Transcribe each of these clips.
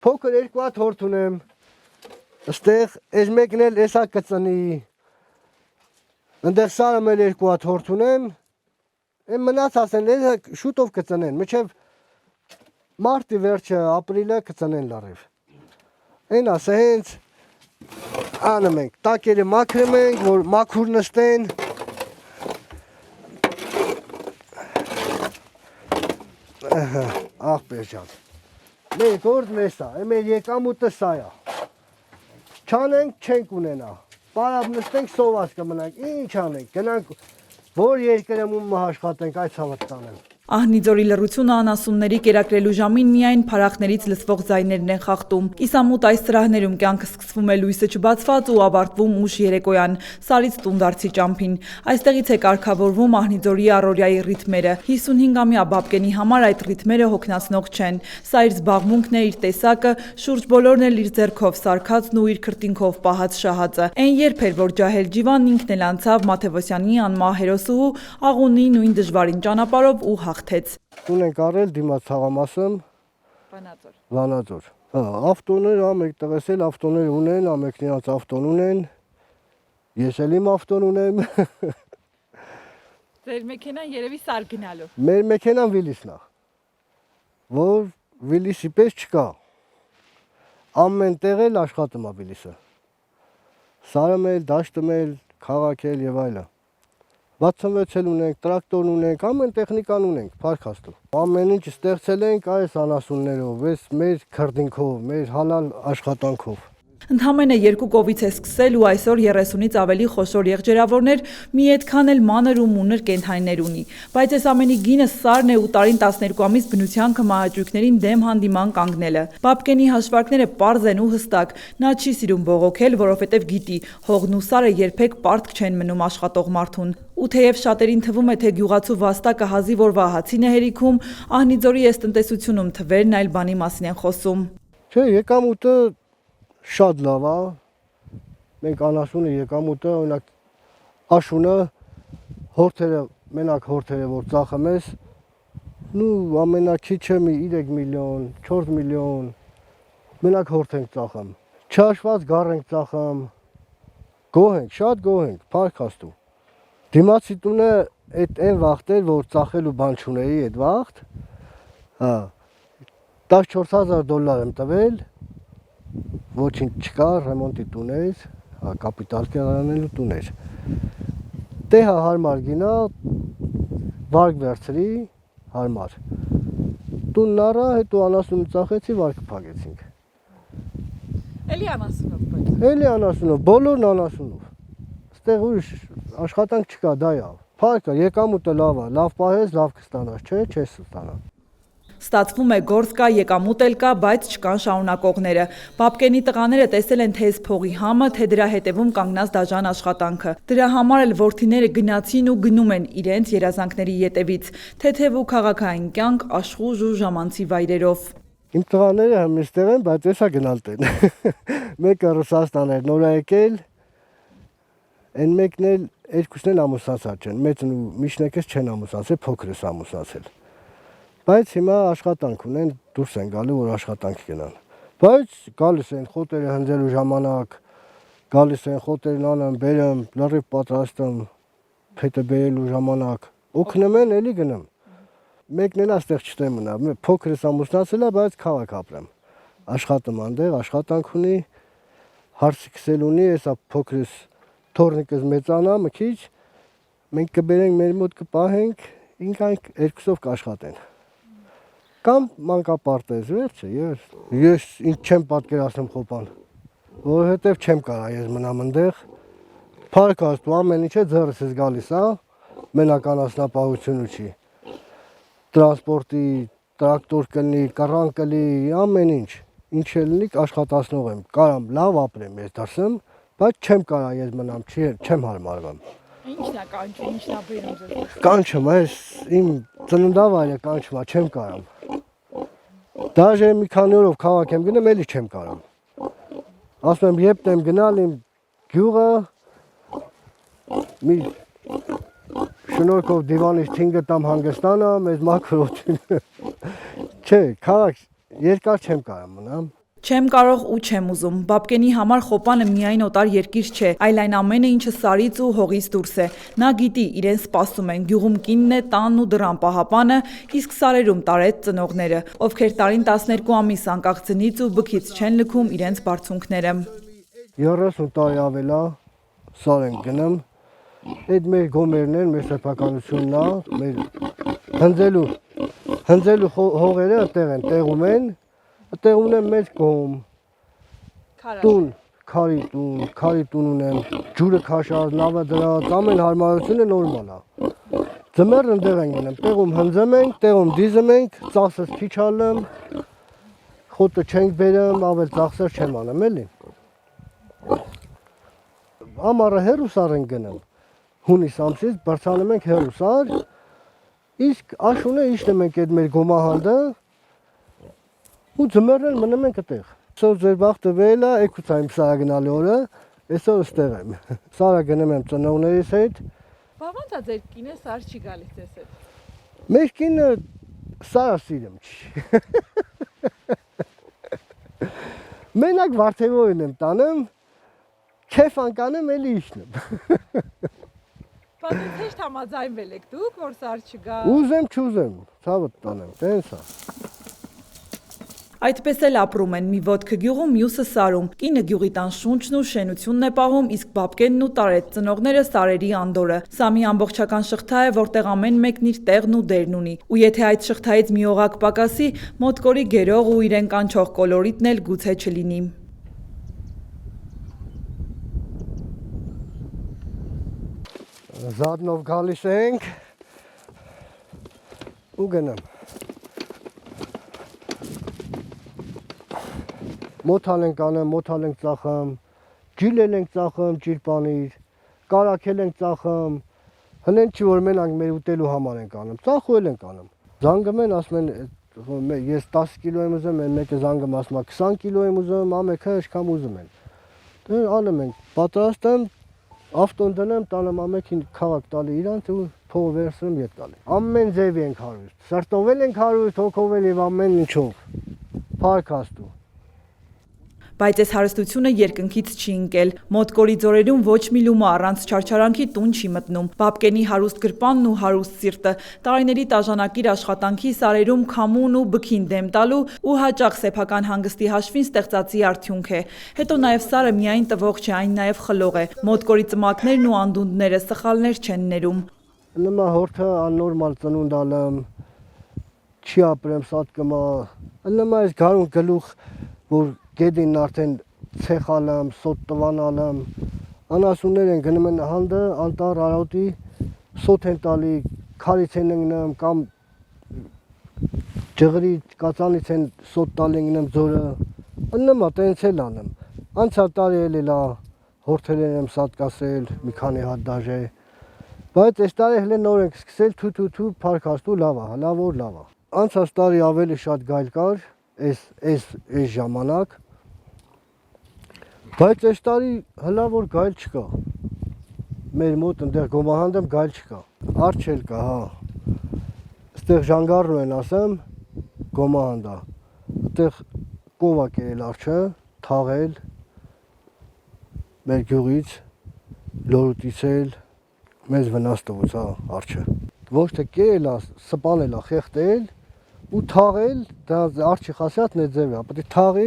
Փոքր երկու հատ հորթ ունեմ։ Այստեղ այս մեկն էլ էսա կծնի։ Այնտեղ սարը մեր երկու հատ հորթ ունեմ։ Այն մնացած են շուտով կծնեն, մինչև մարտի վերջը, ապրիլը կծնեն լարիվ։ Այն ասա հենց անում ենք, տակերը մաքրում ենք, որ մաքուր նստեն։ Աղբեր ջան, մեր գործ մեզ է, մեր եկամուտը սա է, չանենք չենք ունենա, պարապ նստենք սոված կմնանք, ինչ անենք, գնանք, որ երկրը մումը աշխատենք, այդ ցավը տանենք։ Ահնիձորի լռությունը անասունների կերակրելու ժամին միայն փարախներից լսվող ձայներն են խախտում։ Կիսամութ այս սրահներում կյանքը սկսվում է լույսը չբացված ու ավարտվում ուշ երեկոյան, սարից տունդարձի ճամփին։ Այստեղից է կարգավորվում Ահնիձորի առօրյայի ռիթմերը։ 55-ամյա Բաբկենի համար այդ ռիթմերը հոգնածնող չեն։ Սա իր զբաղմունքն է, իր տեսակը, շուրջ բոլորն էլ իր ձեռքով սարքածն ու իր քրտինքով պահած շահածը։ Այն երբ էր, որ ջահել ջիվան ինքն էլ անցավ Մաթևոսյանի անմահ հերոսուհու Աղունի նույն դժվարին ճանապարհով ու հաղթեց։ Տուն ենք արել դիմաց ցաղամասում Վանաձոր։ Ավտոներ ամեկ տղես էլ ավտոներ ունեն, ամեքն իրաց ավտոն ունեն։ Ես էլ իմ ավտոն ունեմ։ Ձեր մեքենան երևի սար գնալու։ Մեր մեքենան Վիլիսն է, որ Վիլիսի պես չկա։ Ամեն տեղ էլ աշխատում է Վիլիսը։ Սարում էլ, դաշտում էլ, քաղաք էլ եւ այլն։ 66 էլ ունենք, տրակտոր ունենք, ամեն տեխնիկան ունենք, փառք Աստծո։ Ամեն ինչ ստեղծել ենք այս անասուններով, այս մեր քրդինքով, մեր հալալ աշխատանքով։ Ընդամենը 2 կովից է սկսել ու այսօր 30-ից ավելի խոշոր եղջերավորներ մի այդքան էլ մանր ու մունր կենդանիներ ունի։ Բայց այս ամենի գինը սարն է ու տարին 12 ամիս բնության քմահաճույքներին դեմ հանդիման կանգնելը։ Բաբկենի հաշվարկները պարզ են ու հստակ։ Նա չի սիրում բողոքել, որովհետև գիտի, հողն ու սարը երբեք պարտք չեն մնում աշխատող մարդուն։ Ու թեև շատերին թվում է, թե գյուղացու վաստակը հազիվ օրվա հացին է հերիքում, Ահնիձորի այս տնտեսությունում թվերն այլ բանի մասին են խոսում։ Չէ, եկամուտը շատ լավ է։ Մենք անասունի եկամուտը, օրինակ աշունը հորթերը, մենակ հորթերը որ ծախում ես, նու ամենակիչը մի 3 միլիոն, 4 միլիոն մենակ հորթ ենք ծախում։ Չհաշված գառ ենք ծախում։ Գոհ ենք, շատ գոհ ենք, փառք Աստծո։ Դիմացի տունը այդ այն վաղտ էր, որ ծախելու բան չունեի այդ վաղտ։ 14000 դոլար եմ տվել։ Ոչինչ չկար, ռեմոնտի տուն էր, կապիտալ կերանելու տուն էր։ Տեղը հարմար գինա, վարկ վերցրի, հարմար։ Տունն առա, հետո անասունը ծախեցի, վարկը փակեցինք։ Էլի անասունով բայց։ Էլի անասունով, բոլորն անասունով։ Այստեղ ուրիշ աշխատանք չկա, դա է։ Փառքը, եկամուտը լավ է, լավ պահես, լավ կստանաս, չէ, չես ստանա։ Ստացվում է գործ կա, եկամուտ էլ կա, բայց չկան շարունակողները։ Բաբկենի տղաները տեսել են թե այս փողի համը, թե դրա հետևում կանգնած դաժան աշխատանքը։ Դրա համար էլ որդիները գնացին ու գնում են իրենց երազանքների ետևից, թեթև ու քաղաքային կյանք, աշխուժ ու ժամանցի վայրերով։ Իմ տղաները համստեղ են, բայց էսա գնալ տեն։ Մեկը Ռուսաստան էր նոր եկել, այն մեկն էլ երկուսն էլ ամուսնացած չեն, մեծն ու միջնակից չեն ամուսնացել, փոքրս ամուսնացել։ Բայց հիմա աշխատանք ունեն, դուրս են գալու, որ աշխատանք գնան։ Բայց գալիս են խոտերը հնձելու ժամանակ, գալիս են խոտերն անեմ, բերեմ, լրիվ պատրաստում, փետը բերելու ժամանակ, օգնում են, էլի գնամ։ Մեկն էլ այստեղ չտեմ մնա, փոքրս ամուսնացել է, բայց քաղաք ապրեմ։ Աշխատում այնտեղ, աշխատանք ունի, հարցի քսել ունի, հեսա փոքրս թորնիկս մեծանա, մի քիչ, մենք կբերենք մեր մոտ կպահենք, ինքանք երկուսով կաշխատեն։ Կամ մանկապարտեզ, վերջը, ես ինչ չեմ պատկերացնում խոպան, որովհետև չեմ կարա ես մնամ այնտեղ, փառք Աստծո, ամեն ինչը ձեռս ես գալիս, մենակ անասնապահությունը չի, տրանսպորտի, տրակտոր կլինի, կռան կլինի, ամեն ինչ էլ լինի աշխատացնող եմ, կարամ լավ ապրեմ ես դրսում, բայց չեմ կարա ես մնամ, չեմ հարմարվում։ Ինչն է կանչում, ինչն է բերում ձեզ։ Կանչում, այս իմ ծննդավայրը կանչում, չեմ կարամ։ Դաժե մի քանի օրով քաղաք եմ գնում, էլի չեմ կարամ։ Ասում եմ, երբ եմ գնալ իմ գյուղը, մի շնորհքով դիվանից թինգը տամ հանգստանամ, այս մաքրոթին։ Չէ, քաղաք երկար չեմ կարամ մնամ։ Չեմ կարող ու չեմ ուզում։ Բաբկենի համար Խոպանը միայն օտար երկիր չէ, այլ այն ամենը, ինչը սարից ու հողից դուրս է։ Նա գիտի, իրեն սպասում են, գյուղում կինն է, տանն ու դռան պահապանը, իսկ սարերում տարեց ծնողները, ովքեր տարին 12 ամիս անկախ ձնից ու բքից չեն լքում իրենց բարձունքները։ 30 տարի ավել է սար ենք գնում։ Այդ մեր գոմերն են, մեր սեփականությունն է, մեր հնձելու հողերը այդտեղ են, տեղում են, այդտեղ ունեմ մեծ կողմ, տուն, քարի տուն ունեմ, ջուրը քաշած, նավը դրած, ամեն հարմարությունը նորմալ է։ Ձմեռն ընդեղ ենք մնում, տեղում հնձում ենք, տեղում դիզում ենք, ծախսս քիչ ալեմ, խոտը չենք բերում, ավել ծախսեր չեմ անում, էլի։ Ամառը հեռուսար ենք գնում, հունիս ամսից բարձանում ենք հեռուսար, իսկ աշունը իշտում ենք այդ մեր գոմահանդը ու ձմեռն մնում ենք այդտեղ։ Այսօր ձեր բախտը վեել է, եկուց եմ սարա գնալի օրը, այսօր ստեղ եմ։ Սարա գնում եմ ծնողներիս հետ։ Բա ո՞նց է ձեր կինը սար չի գալիս ձեզ հետ։ Մեր կինը սարա սիրում չի։ Մենակ վարդեվորին եմ տանում, քեֆ անկանեմ էլի իշնում։ Բա դուք հեշտ համաձայնվել եք դուք, որ սար չգա։ Ուզեմ չուզեմ, ցավը տանեմ, տենց է։ Այդպես էլ ապրում են՝ մի ոտքը գյուղում, մյուսը սարում։ Կինը գյուղի տան շունչն ու շենությունն է պահում, իսկ բաբկենն ու տարեց ծնողները սարերի անդորը։ Սա մի ամբողջական շղթա է, որտեղ ամեն մեկն իր տեղն ու դերն ունի։ Ու եթե այդ շղթայից մի օղակ պակասի, մոտկորի գերող ու իրեն կանչող կոլորիտն էլ գուցե չլինի։ Զատնով գալիս ենք ու գնամ։ Մոթալ ենք անում, մոթալ ենք ծախում, ջիլել ենք ծախում, ջիլպանիր, կարակել ենք ծախում, հնեն չի որ մենակ մեր ուտելու համար ենք անում, ծախուել ենք անում։ Զանգում են, ասում են, ես 10 կիլո եմ ուզում, մեկը զանգում ասում է 20 կիլո եմ ուզում, ամեքը իշքամ ուզում են։ Դե անում ենք, պատրաստ եմ, ավտոն դնեմ, տանեմ ամեքին քաղաք տալի իրանց ու փողը վերցնում ետ տալի։ Ամեն ձևի ենք հարուստ, սրտով ենք հարուստ, հոգով եւ ամեն ինչով։ Փառքաստու։ Բայց այս հարստությունը երկնքից չի ընկել։ Մոտկորի ձորերում ոչ մի լումա առանց չարչարանքի տուն չի մտնում։ Բաբկենի հարուստ գրպանն ու հարուստ սիրտը տարիների տաժանակիր աշխատանքի սարերում քամուն ու բքին դեմ տալու ու հաճախ սեփական հանգստի հաշվին ստեղծածի արդյունք է։ Հետո նաև սարը միայն տվող չէ, այն նաև խլող է։ Մոտկորի ծմակներն ու անդունդները սխալներ չեն ներում։ Նմա հորթը աննորմալ ծնունդ ալեմ, չի ապրեմ սատկմա, նմա այս գարուն գլուխ, որ գեդին արդեն ցեխ ալեմ, սոտ տվան ալեմ, անասուններ են գնում են հանդը, անտար արոտի, սոտ են տալի, քարից են ընկնում կամ ջղրի կածանից են սոտ տալի ընկնում ձորը, նմա տենց էլ անեմ, անցյալ տարի էլ էլա, հորթել եմ սատկասել, մի քանի հատ դաժե, բայց այս տարի հենց նոր ենք սկսել, թու փառքաստու լավ է, լավ է։ Անցած տարի ավելի շատ գայլ կար, այս ժամանակ, բայց այս տարի հլավոր գայլ չկա, մեր մոտ ընդեղ գոմահանդեմ գայլ չկա, արջ էլ կա, հա, ստեղ ժանգարն են ասեմ, գոմահանդա, այդեղ կովակ էլ արջը, թաղել, մեր գյուղից, լորուտից էլ, մեզ վնաս տվոց, հա, արջը, ոչ թե կել է, սպանել է, խեղտել, ու թաղել, դա արջի խասյատն է ձև է, պետք է թաղի,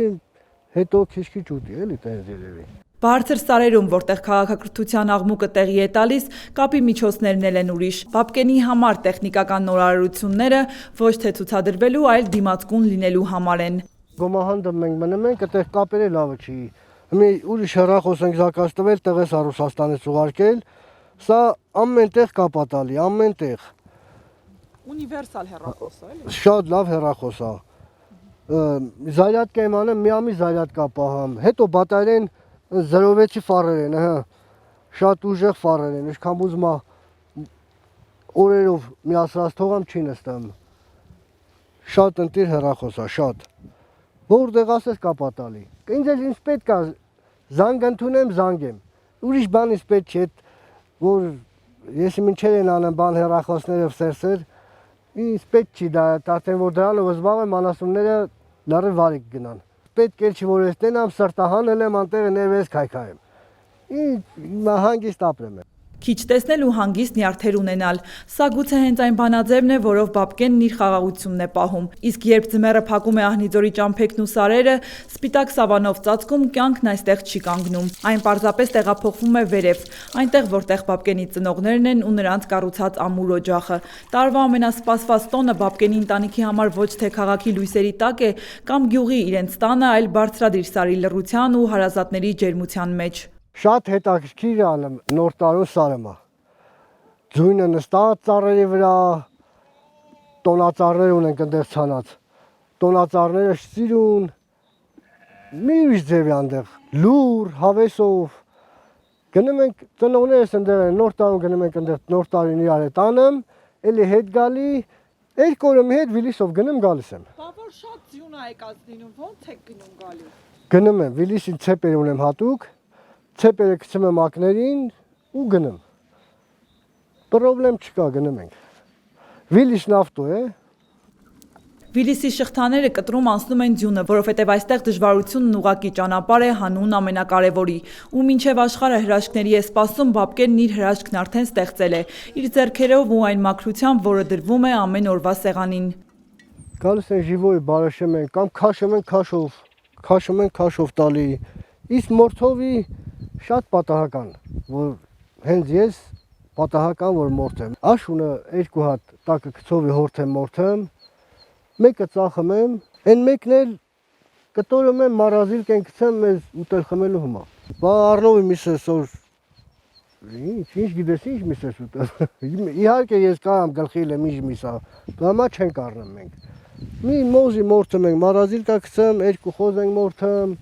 հետո քիչ ուտի, էլի տենց երևի։ Բարձր սարերում, որտեղ քաղաքակրթության աղմուկը տեղի է տալիս, կապի միջոցներն էլ են ուրիշ։ Բաբկենի համար տեխնիկական նորարարությունները ոչ թե ցուցադրվելու, այլ դիմացկուն լինելու համար են։ Գոմահանդը մենք մնում ենք, այդտեղ կապերը լավը չի։ Մի ուրիշ հեռախոս ենք զակած տվել, տեղես Ռուսաստանից ուղարկել, սա ամեն տեղ կապա տալի, ամեն տեղ։ Ունիվերսալ հեռախոս է, էլի։ Շատ լավ հեռախոս է։ Զարյատկա եմ անում, մի ամիս զարյատկա պահամ, հետո բատարեն 06-ի ֆարեր են, հա, շատ ուժեղ ֆարեր են, ինչքան ուզում է օրերով միասրած թողամ չի նստում։ Շատ ընտիր հեռախոս է, շատ։ Որտեղ ասես կապա տալի։ Ինձ պետք է զանգ ընդունեմ, զանգեմ։ Ուրիշ բան ինձ պետք չէ, որ ես մինչև են անում բան հեռախոսներով սերսեր, ինձ պետք չի դա, արդեն որ դրանով զբաղվեմ անասունները լարի վարիկ գնան։ պետք է չի որ ես տենամ սրտահանել եմ անտեղը ներվես քայքայեմ։ Հանգիստ ապրեմ։ Քիչ տեսնել ու հանգիստ նյարդեր ունենալ։ Սա գուցե հենց այն բանաձևն է, որով Բաբկենն իր խաղաղությունն է պահում։ Իսկ երբ ձմեռը փակում է Ահնիձորի ճամփեքն ու սարերը, սպիտակ սավանով ծածկում, կյանքն այստեղ չի կանգնում։ Այն պարզապես տեղափոխվում է վերև, այնտեղ, որտեղ Բաբկենի ծնողներն են ու նրանց կառուցած ամուր օջախը։ Տարվա ամենասպասված տոնը Բաբկենի ընտանիքի համար ոչ թե քաղաքի լույսերի տակ է կամ գյուղի իրենց տանը, այլ բարձրադիր սարի լռության ու հարազատների ջերմության մեջ։ Շատ հետաքրքիր է նոր տարուն սարեմա։ Ձույնը նստած ծառերի վրա, տոնածառներ ունենք այնտեղ ցանած։ Տոնածառները սիրուն, մի ուրիշ ձև է այնտեղ, լուր, հավեսով։ Գնում ենք ծնողներս այնտեղ են, նոր տարուն գնում ենք այնտեղ նոր տարին իրար հետ անեմ, էլի հետ գալի, երկու օրը մի հետ Վիլիսով գնում գալիս եմ։ Բա որ շատ ձյուն ա եկած լինում, ո՞նց եք գնում գալիս։ Գնում եմ, Վիլիսին ցեպեր ունեմ հատուկ, ցեպերը գցում եմ ակներին ու գնում։ Պրոբլեմ չկա, գնում ենք։ Վիլիսն ավտո է։ Վիլիսի շղթաները կտրում անցնում են ձյունը, որովհետև այստեղ դժվարությունն ուղղակի ճանապարհ է հանուն ամենակարևորի։ Ու մինչև աշխարհը հրաշքների է սպասում, Բաբկենն իր հրաշքն արդեն ստեղծել է, իր ձեռքերով ու այն մաքրությամբ, որը դրվում է ամեն օրվա սեղանին։ Գալիս են ժիվոյի բարաշեմ են կամ քաշում են քաշով տալի։ Իսկ մորթովի շատ պատահական, որ հենց ես պատահական որ մորթեմ։ Աշունը երկու հատ տակը գցովի հորթեմ մորթեմ, մեկը ծախում եմ, այն մեկն էլ կտորում եմ մարազիլ կեն գցեմ մեզ ուտել խմելու հիմա։ Բա Առնովի միսես որ ինչ գիտես ինչ միսես ուտել։ Իհարկե ես կարամ գլխի լեմ ինչ միսա, բամա չենք առնեմ մենք։ Մի մոզի մորթում ենք, մարազիլ կա գցեմ, երկու խոզ ենք մորթում,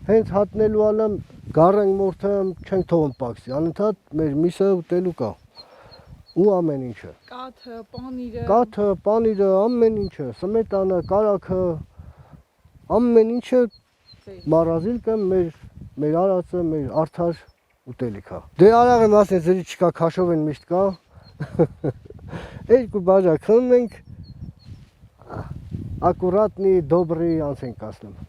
հենց հատնելու ալեմ գառենք մորթեմ, չենք թողում պակսի, անընդհատ մեր միսը ուտելու կա։ Ու ամեն ինչը։ Կաթը, պանիրը, ամեն ինչը, սմետանը, կարագը, ամեն ինչը մարազիլ կա մեր արածը, մեր արդար ուտելիքա։ Դե արաղը մասն ձերի չկա, քաշով են միշտ կա։ Երկու բաժակ խմում ենք, ակուրատնի, դոբրի անց ենք կասնում։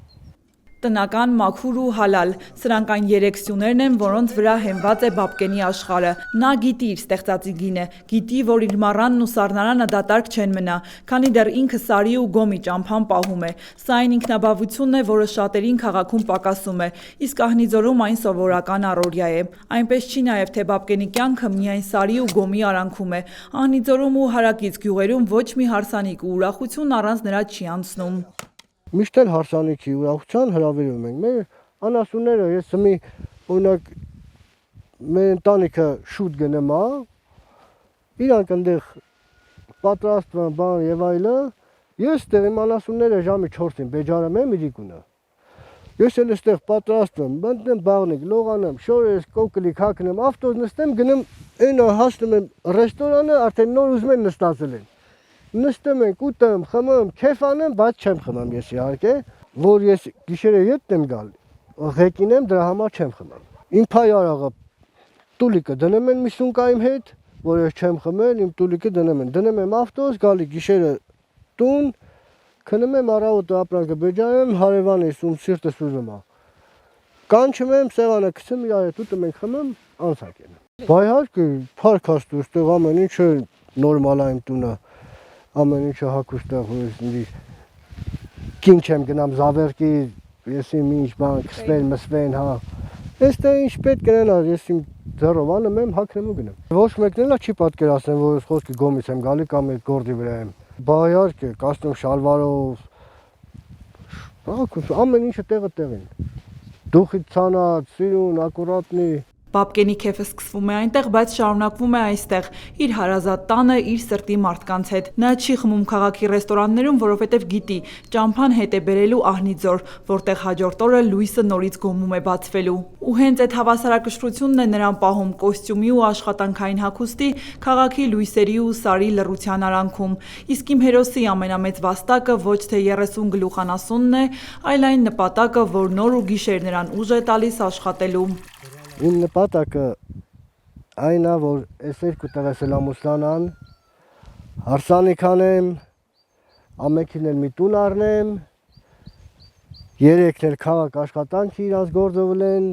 Տնական, մաքուր ու հալալ, սրանք այն երեք սյուներն են, որոնց վրա հենված է Բաբկենի աշխարհը։ Նա գիտի իր ստեղծածի գինը, գիտի, որ իր մառանն ու սառնարանը դատարկ չեն մնա, քանի դեռ ինքը սարի ու գոմի ճամփան պահում է։ Սա այն ինքնաբավությունն է, որը շատերին քաղաքում պակասում է, իսկ Ահնիձորում այն սովորական առօրյա է։ Այնպես չի նաև, թե Բաբկենի կյանքը միայն սարի ու գոմի արանքում է։ Ահնիձորում ու հարակից գյուղերում ոչ մի հարսանիք ու ուրախություն առանց նրա չի անցնում։ Միշտ էլ հարսանիքի ուրախության հրավիրում ենք։ Մեր անասունները, ես մի օրինակ մեր ընտանիքը շուտ գնեմ, իրանք այնտեղ պատրաստվում բան եւ այլը, ես այդտեղ իմ անասունները ժամի 4-ին բեջարում եմ իրիկունը։ Ես էլ այդտեղ պատրաստվում, բնդեմ բաղնիկ, լողանամ, շորես, կոկլիկ հագնեմ, ավտոս նստեմ, գնում այնա հասնում եմ ռեստորանը, արդեն նոր ուզում են նստածել են։ Նստում ենք, ուտեմ, խմեմ, քեֆ անեմ, բայց չեմ խմեմ ես իհարկե, որ ես գիշերը ետ եմ գալ, ղեկին եմ, դրա համար չեմ խմեմ։ Իմ փայ արաղը տուլիկը դնում են մի սունկայիմ հետ, որ ես չեմ խմել, իմ տուլիկը դնում եմ ավտոս, գալի գիշերը տուն, քնում եմ առավոտը ապրանքը բեջարեմ, հարևանիս ում սիրտը սուզում է։ Կանչում եմ, սեղանը գցում իրար հետ ուտում ենք խմեմ, անցակ եմ։ Բա իհարկե, փառք Աստծո, այստեղ ամեն ինչը նորմալ է իմ տունը։ Ամեն ինչը հագուստեղ հույսի կին չեմ գնամ զավերքի, ես իմ ինչ բան կսվեն, մսվեն, հա։ Այստեղ ինչ պետք կնենա, ես իմ ձեռով անում եմ, հագնեմ ու գնեմ։ Ոչ մեկն էլ չի պատկերացնեմ, որ ես խոսքի գոմից եմ գալի կամ այդ գորդի վրա եմ։ Բա իհարկե, կոստյում շալվարով, ամեն ինչը տեղը տեղին։ Դուխի ցանած, սիրուն, ակուրատնի։ Բաբկենի քեֆը սկսվում է այնտեղ, բայց շարունակվում է այստեղ, իր հարազատ տանը, իր սրտի մարդկանց հետ։ Նա չի խմում քաղաքի ռեստորաններում, որովհետև գիտի, ճամփան հետ է բերելու Ահնիձոր, որտեղ հաջորդ օրը լույսը նորից գոմում է բացվելու։ Ու հենց այդ հավասարակշռությունն է նրան պահում կոստյումի ու աշխատանքային հագուստի, քաղաքի լույսերի ու սարի լռության արանքում։ Իսկ իմ հերոսի ամենամեծ վաստակը ոչ թե 30 գլուխ անասունն է, այլ այն նպատակը, որ նոր ու գիշեր նրան ուժ է տալիս աշխատելու։ Իմ նպատակը այն է, որ այս երկու տղես էլ ամուսնանան, հարսանիք անեմ, ամենքին էլ մի տուն առնեմ Երեքն էլ քաղաք աշխատանքի իրանց գործովել են,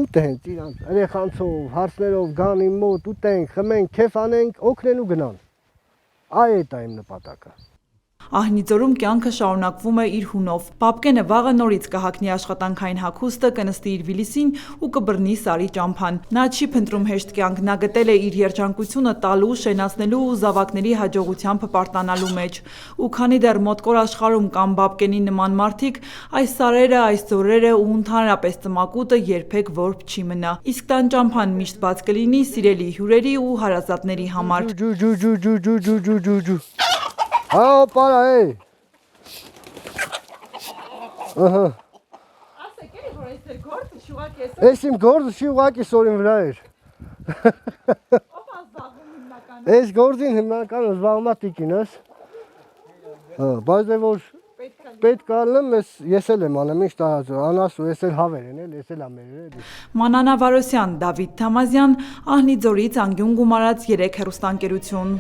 ուտենք իրանց երեխանցով, հարցներով գան իմ մոտ, ուտենք, խմենք, քեֆ անենք, օգնեն ու գնան։ Այդ է իմ նպատակը։ Ահնիձորում կյանքը շարունակվում է իր հունով։ Պապկենը վաղը նորից կհագնի աշխատանքային հագուստը, կնստի իր վիլիսին ու կբռնի Սարի ճամփան։ Նա չի փնտրում հեշտ կյանք, նա գտել է իր երջանկությունը տալու, շենացնելու ու զավակների հաջողությամբ պարտանալու մեջ։ Ու քանի դեռ մոտկոր աշխարհում կան Պապկենի նման մարդիկ, այս սարերը, այս ձորերը ու ընդհանրապես ծմակուտը երբեք որբ չի մնա։ Իսկ տան ճամփան միշտ բաց կլինի սիրելի հյուրերի ու հարազատների համար։ Հա, պարա, էй։ Ահա։ Ասեք էլի, որ այս գործը շուղակ ես։ Այս իմ գործը չի ուղղակի սորին վրա էր։ Ով ազբաղվում հիմնականում։ Այս գործին հիմնականը զբաղվում է տիկինս։ Հա, բայց դե որ պետք ալնեմ, ես էլ եմ անում, ինչ տարածը, անասու, ես էլ հավեր են, ես էլ ամեր էլի։ Մանանա Վարոսյան, Դավիթ Թամազյան, Ահնիձորից անկյուն գումարած 3 հեռուստաընկերություն։